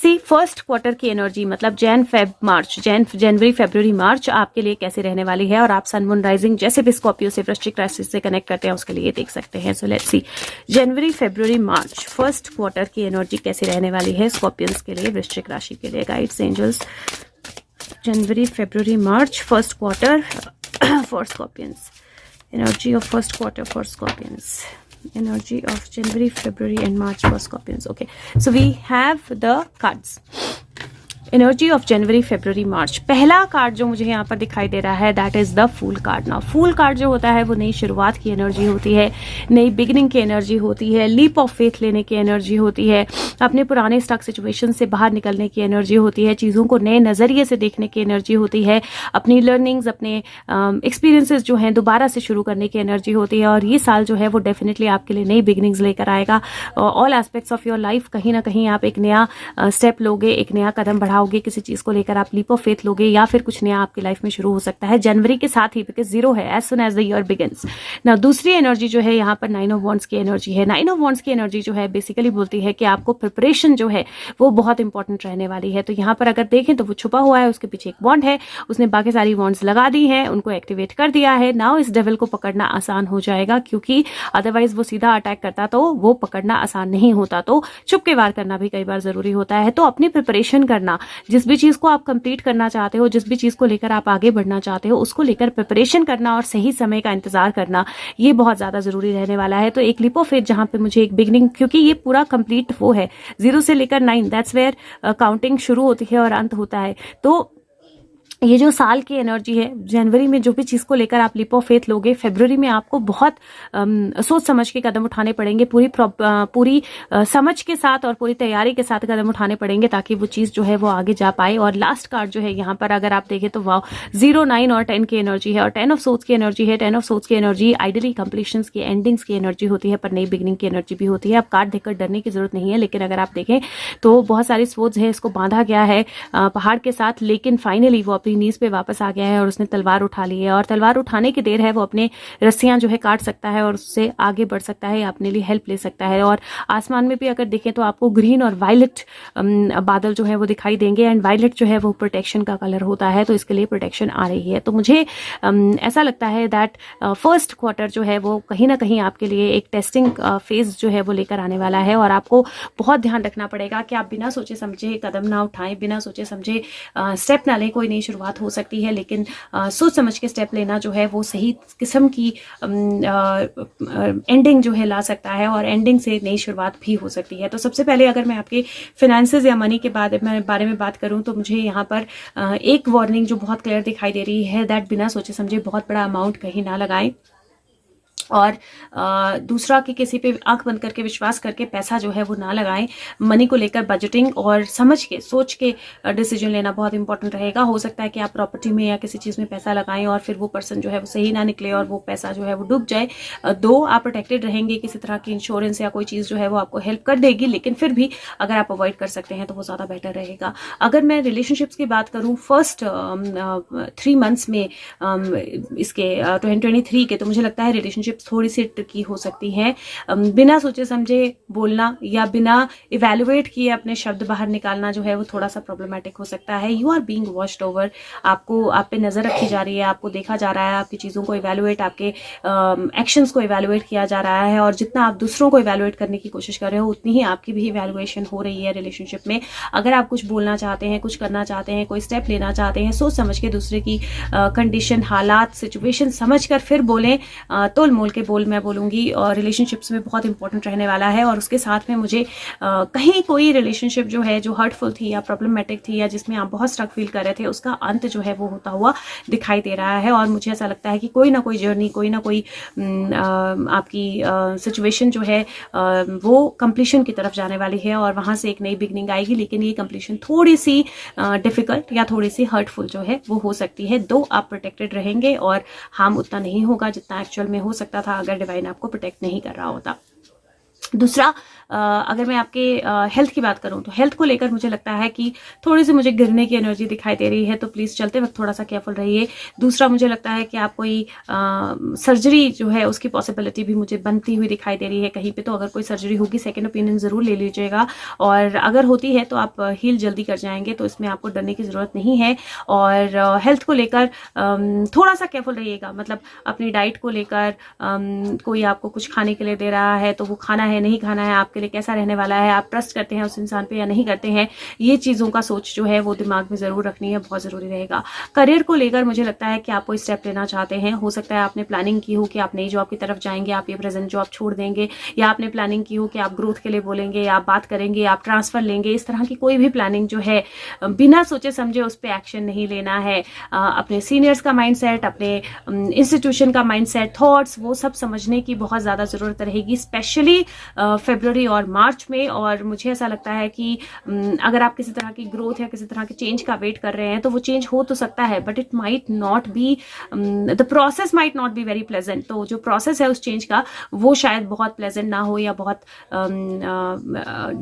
सी first quarter की energy मतलब जनवरी February मार्च आपके लिए कैसे रहने वाली है, और आप सन मून राइजिंग जैसे भी स्कॉर्पियो से वृश्चिक राशि से कनेक्ट करते हैं उसके लिए देख सकते हैं। So let's see January February March first quarter की एनर्जी कैसे रहने वाली है स्कॉर्पियंस के लिए, वृश्चिक राशि के लिए। Guides angels, January February March first quarter for scorpions, energy of first quarter for scorpions, energy of January, February and March for Scorpions. Okay, so we have the cards. Energy of January February March. पहला card जो मुझे यहाँ पर दिखाई दे रहा है that is the fool card. ना फूल कार्ड जो होता है वो नई शुरुआत की एनर्जी होती है, नई बिगिनिंग की एनर्जी होती है, लीप ऑफ फेथ लेने की एनर्जी होती है, अपने पुराने स्टक सिचुएशन से बाहर निकलने की एनर्जी होती है, चीज़ों को नए नज़रिए से देखने की एनर्जी होती है, अपनी लर्निंग्स अपने एक्सपीरियंसेस जो हैं दोबारा से शुरू करने की एनर्जी होती है। और ये साल जो है वो डेफिनेटली आपके लिए नई बिगिनिंग्स लेकर आएगा। All aspects of your life कहीं ना कहीं आप एक नया स्टेप लोगे, एक नया कदम बढ़ाओगे, किसी चीज को लेकर आप लीप ऑफ फेथ लोगे या फिर कुछ नया आपकी लाइफ में शुरू हो सकता है जनवरी के साथ ही, बिकॉज 0 है as soon as the year begins. ना दूसरी एनर्जी जो है यहाँ पर 9 ऑफ वॉन्ड्स की एनर्जी है। 9 ऑफ वॉन्ड्स की एनर्जी जो है बेसिकली बोलती है कि आपको प्रिपरेशन जो है वो बहुत इंपॉर्टेंट रहने वाली है। तो यहाँ पर अगर देखें तो वो छुपा हुआ है, उसके पीछे एक वॉन्ड है, उसने बाकी सारी वॉन्ड्स लगा दी है, उनको एक्टिवेट कर दिया है। नाउ इस डेविल को पकड़ना आसान हो जाएगा, क्योंकि अदरवाइज वो सीधा अटैक करता तो वो पकड़ना आसान नहीं होता। तो चुप के वार करना भी कई बार जरूरी होता है। तो अपनी प्रिपरेशन करना, जिस भी चीज को आप कंप्लीट करना चाहते हो, जिस भी चीज को लेकर आप आगे बढ़ना चाहते हो, उसको लेकर प्रिपरेशन करना और सही समय का इंतजार करना, ये बहुत ज्यादा जरूरी रहने वाला है। तो एक लीप ऑफ फेथ जहां पे मुझे एक बिगिनिंग, क्योंकि ये पूरा कंप्लीट वो है 0 से लेकर 9, दैट्स वेयर काउंटिंग शुरू होती है और अंत होता है। तो ये जो साल की एनर्जी है, जनवरी में जो भी चीज़ को लेकर आप लीप ऑफ फेथ लोगे, फरवरी में आपको बहुत सोच समझ के कदम उठाने पड़ेंगे, पूरी समझ के साथ और पूरी तैयारी के साथ कदम उठाने पड़ेंगे ताकि वो चीज़ जो है वो आगे जा पाए। और लास्ट कार्ड जो है यहाँ पर अगर आप देखें तो वाह 0, 9 और 10 की एनर्जी है, और 10 ऑफ सोर्ड्स की एनर्जी है। 10 ऑफ सोर्ड्स की एनर्जी आइडली कंप्लीशंस की, एंडिंग्स की एनर्जी होती है, पर नई बिगिनिंग की एनर्जी भी होती है। अब कार्ड देखकर डरने की जरूरत नहीं है, लेकिन अगर आप देखें तो बहुत सारी सोर्ड्स है, इसको बांधा गया है पहाड़ के साथ, लेकिन फाइनली वो नीज पे वापस आ गया है और उसने तलवार उठा ली है। और तलवार उठाने की देर है, वो अपने रस्सियां जो है काट सकता है और उससे आगे बढ़ सकता है या अपने लिए हेल्प ले सकता है। और आसमान में भी अगर देखें तो आपको ग्रीन और वायलेट बादल जो है वो दिखाई देंगे, एंड वायलेट जो है वो प्रोटेक्शन का कलर होता है, तो इसके लिए प्रोटेक्शन आ रही है। तो मुझे ऐसा लगता है दैट फर्स्ट क्वार्टर जो है वो कहीं ना कहीं आपके लिए एक टेस्टिंग फेज जो है वो लेकर आने वाला है। और आपको बहुत ध्यान रखना पड़ेगा कि आप बिना सोचे समझे कदम ना उठाएं, बिना सोचे समझे स्टेप ना लें। कोई नई शुरुआत हो सकती है, लेकिन सोच समझ के स्टेप लेना जो है वो सही किस्म की एंडिंग जो है ला सकता है, और एंडिंग से नई शुरुआत भी हो सकती है। तो सबसे पहले अगर मैं आपके फाइनेंसेस या मनी के बारे में बात करूं तो मुझे यहाँ पर एक वार्निंग जो बहुत क्लियर दिखाई दे रही है दैट बिना सोचे समझे बहुत बड़ा अमाउंट कहीं ना लगाएं, और दूसरा कि किसी पे आंख बंद करके विश्वास करके पैसा जो है वो ना लगाएं। मनी को लेकर बजटिंग और समझ के सोच के डिसीजन लेना बहुत इंपॉर्टेंट रहेगा। हो सकता है कि आप प्रॉपर्टी में या किसी चीज़ में पैसा लगाएं और फिर वो पर्सन जो है वो सही ना निकले और वो पैसा जो है वो डूब जाए। दो आप प्रोटेक्टेड रहेंगे, किसी तरह की इंश्योरेंस या कोई चीज़ जो है वो आपको हेल्प कर देगी, लेकिन फिर भी अगर आप अवॉइड कर सकते हैं तो वो ज़्यादा बेटर रहेगा। अगर मैं रिलेशनशिप्स की बात करूँ फर्स्ट 3 मंथ्स में इसके 2023 के, तो मुझे लगता है रिलेशनशिप थोड़ी सी ट्रिकी हो सकती है। बिना सोचे समझे बोलना या बिना इवेल्युएट किए अपने शब्द बाहर निकालना जो है वो थोड़ा सा प्रॉब्लमेटिक हो सकता है। You are being watched over, आपको आप पे नजर रखी जा रही है, आपको देखा जा रहा है, आपकी चीजों को इवेल्युएट, आपके एक्शंस को इवेल्युएट किया जा रहा है, और जितना आप दूसरों को इवेल्युएट करने की कोशिश कर रहे हो उतनी ही आपकी भी इवेल्युएशन हो रही है रिलेशनशिप में। अगर आप कुछ बोलना चाहते हैं, कुछ करना चाहते हैं, कोई स्टेप लेना चाहते हैं, सोच समझ के दूसरे की कंडीशन, हालात, सिचुएशन समझ कर फिर बोलें, तोल मोल के बोल मैं बोलूंगी। और रिलेशनशिप्स में बहुत इंपॉर्टेंट रहने वाला है। और उसके साथ में मुझे कहीं कोई रिलेशनशिप जो है जो हर्टफुल थी या प्रॉब्लमेटिक थी या जिसमें आप बहुत स्ट्रक फील कर रहे थे, उसका अंत जो है वो होता हुआ दिखाई दे रहा है। और मुझे ऐसा लगता है कि कोई ना कोई जर्नी, कोई ना कोई आपकी सिचुएशन जो है वो कंप्लीशन की तरफ जाने वाली है, और वहां से एक नई बिगनिंग आएगी। लेकिन ये कंप्लीशन थोड़ी सी डिफिकल्ट या थोड़ी सी हर्टफुल जो है वो हो सकती है। दो आप प्रोटेक्टेड रहेंगे और हार्म उतना नहीं होगा जितना एक्चुअल में हो सकता था अगर डिवाइन आपको प्रोटेक्ट नहीं कर रहा होता। दूसरा अगर मैं आपके हेल्थ की बात करूं तो हेल्थ को लेकर मुझे लगता है कि थोड़ी सी मुझे गिरने की एनर्जी दिखाई दे रही है, तो प्लीज चलते वक्त थोड़ा सा केयरफुल रहिए। दूसरा, मुझे लगता है कि आप कोई सर्जरी जो है उसकी पॉसिबिलिटी भी मुझे बनती हुई दिखाई दे रही है कहीं पे, तो अगर कोई सर्जरी होगी सेकेंड ओपिनियन जरूर ले लीजिएगा, और अगर होती है तो आप हील जल्दी कर जाएंगे, तो इसमें आपको डरने की जरूरत नहीं है। और हेल्थ को लेकर थोड़ा सा केयरफुल रहिएगा, मतलब अपनी डाइट को लेकर कोई आपको कुछ खाने के लिए दे रहा है तो वो खाना है नहीं खाना है, आपके लिए कैसा रहने वाला है, आप ट्रस्ट करते हैं उस इंसान पे या नहीं करते हैं, ये चीज़ों का सोच जो है वो दिमाग में ज़रूर रखनी है, बहुत ज़रूरी रहेगा। करियर को लेकर मुझे लगता है कि आप कोई स्टेप लेना चाहते हैं, हो सकता है आपने प्लानिंग की हो कि आप नई जॉब की तरफ जाएंगे, आप ये प्रेजेंट जॉब छोड़ देंगे, या आपने प्लानिंग की हो कि आप ग्रोथ के लिए बोलेंगे, या आप बात करेंगे, आप ट्रांसफर लेंगे, इस तरह की कोई भी प्लानिंग जो है बिना सोचे समझे उस पर एक्शन नहीं लेना है। अपने सीनियर्स का माइंडसेट, अपने इंस्टीट्यूशन का माइंडसेट, थॉट्स, वो सब समझने की बहुत ज़्यादा ज़रूरत रहेगी, स्पेशली फरवरी और मार्च में। और मुझे ऐसा लगता है कि अगर आप किसी तरह की ग्रोथ या किसी तरह के चेंज का वेट कर रहे हैं तो वो चेंज हो तो सकता है, but it might not be, the process might not be very pleasant. तो जो प्रोसेस है उस चेंज का वो शायद बहुत प्लेजेंट ना हो, या बहुत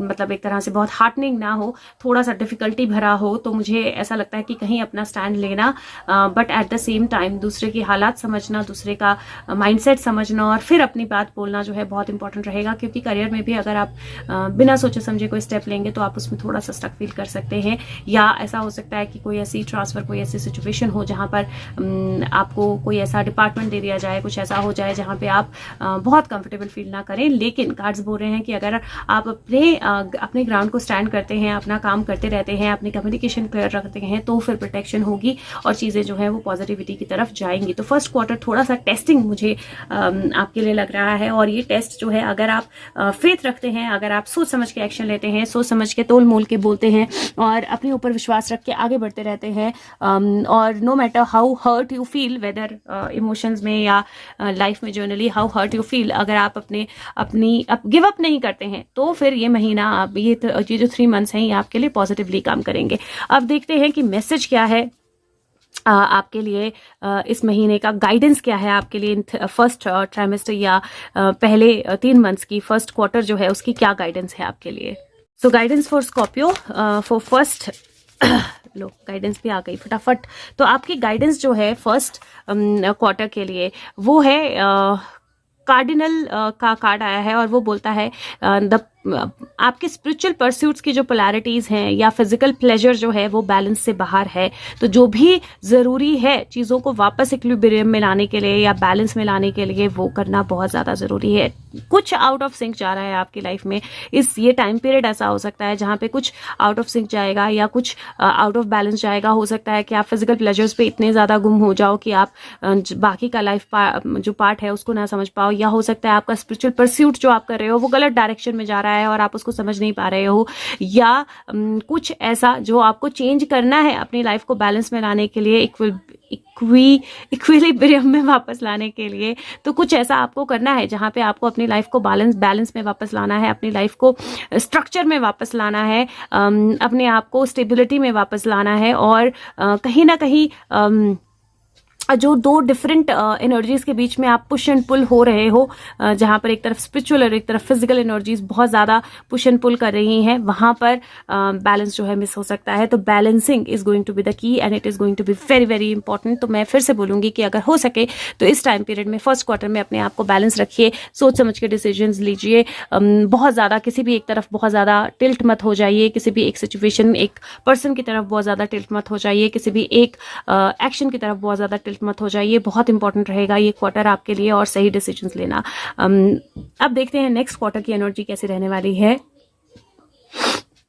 मतलब एक तरह से बहुत हार्टनिंग ना हो, थोड़ा सा डिफिकल्टी भरा हो। तो मुझे ऐसा लगता है कि कहीं अपना स्टैंड लेना, but at the same time दूसरे की हालात समझना, दूसरे का माइंडसेट समझना और फिर अपनी बात बोलना जो है बहुत इंपॉर्टेंट रहेगा। क्योंकि करियर में भी अगर आप बिना सोचे समझे कोई स्टेप लेंगे तो आप उसमें थोड़ा सा स्टक फील कर सकते हैं, या ऐसा हो सकता है कि कोई ऐसी ट्रांसफर, कोई ऐसी सिचुएशन हो जहां पर आपको कोई ऐसा डिपार्टमेंट दे दिया जाए, कुछ ऐसा हो जाए जहां पे आप बहुत कंफर्टेबल फील ना करें। लेकिन कार्ड्स बोल रहे हैं कि अगर आप अपने ग्राउंड को स्टैंड करते हैं, अपना काम करते रहते हैं, अपनी कम्युनिकेशन क्लियर रखते हैं, तो फिर प्रोटेक्शन होगी और चीज़ें जो है वो पॉजिटिविटी की तरफ जाएंगी। तो फर्स्ट क्वार्टर थोड़ा सा टेस्टिंग मुझे आपके लिए लग रहा है, और ये टेस्ट जो है अगर आप फेथ रखते हैं, अगर आप सोच समझ के एक्शन लेते हैं, सोच समझ के तोल मोल के बोलते हैं और अपने ऊपर विश्वास रख के आगे बढ़ते रहते हैं, और no matter how hurt you feel, whether emotions में या लाइफ में generally how hurt you feel, अगर आप अपनी गिव अप नहीं करते हैं तो फिर ये महीना, आप ये जो 3 मंथ्स हैं ये आपके लिए पॉजिटिवली काम करेंगे। अब देखते हैं कि मैसेज क्या है आपके लिए, इस महीने का गाइडेंस क्या है आपके लिए, फर्स्ट ट्राइमेस्टर या पहले 3 मंथ्स की फर्स्ट क्वार्टर जो है उसकी क्या गाइडेंस है आपके लिए। So guidance for Scorpio for first लो गाइडेंस भी आ गई फटाफट। तो आपकी गाइडेंस जो है फर्स्ट क्वार्टर के लिए वो है कार्डिनल का कार्ड आया है, और वो बोलता है आपके स्पिरिचुअल परस्यूट्स की जो पोलैरिटीज हैं या फिजिकल प्लेजर जो है वो बैलेंस से बाहर है। तो जो भी जरूरी है चीजों को वापस इक्विलिब्रियम में लाने के लिए या बैलेंस में लाने के लिए वो करना बहुत ज्यादा जरूरी है। कुछ आउट ऑफ सिंक जा रहा है आपकी लाइफ में, ये टाइम पीरियड ऐसा हो सकता है जहां पे कुछ आउट ऑफ सिंक जाएगा या कुछ आउट ऑफ बैलेंस जाएगा। हो सकता है कि आप फिजिकल प्लेजर्स पे इतने ज्यादा गुम हो जाओ कि आप बाकी का लाइफ जो पार्ट है उसको ना समझ पाओ, या हो सकता है आपका स्पिरिचुअल परस्यूट जो आप कर रहे हो वो गलत डायरेक्शन में जा रहा है और आप उसको समझ नहीं पा रहे हो, या कुछ ऐसा जो आपको चेंज करना है अपनी लाइफ को बैलेंस में लाने के लिए, इक्विलिब्रियम में वापस लाने के लिए। तो कुछ ऐसा आपको करना है जहां पे आपको अपनी लाइफ को बैलेंस में वापस लाना है, अपनी लाइफ को स्ट्रक्चर में वापस लाना है, अपने आप को स्टेबिलिटी में वापस लाना है, और कहीं ना कहीं जो 2 डिफरेंट एनर्जीज के बीच में आप पुश एंड पुल हो रहे हो, जहां पर एक तरफ स्पिरिचुअल और एक तरफ फिजिकल एनर्जीज बहुत ज्यादा पुश एंड पुल कर रही हैं, वहां पर बैलेंस जो है मिस हो सकता है। तो balancing is going to be the key and it is going to be very very important. तो मैं फिर से बोलूंगी कि अगर हो सके तो इस टाइम पीरियड में फर्स्ट क्वार्टर में अपने आप को बैलेंस रखिए, सोच समझ के डिसीजंस लीजिए, बहुत ज्यादा किसी भी एक तरफ बहुत ज्यादा टिल्ट मत हो जाइए, किसी भी एक सिचुएशन, एक पर्सन की तरफ बहुत ज्यादा टिल्ट मत हो जाइए, किसी भी एक एक्शन की तरफ बहुत ज्यादा टिल्ट मत हो जाइए। बहुत इंपॉर्टेंट रहेगा ये क्वार्टर आपके लिए, और सही डिसीजंस लेना। अब देखते हैं नेक्स्ट क्वार्टर की एनर्जी कैसी रहने वाली है।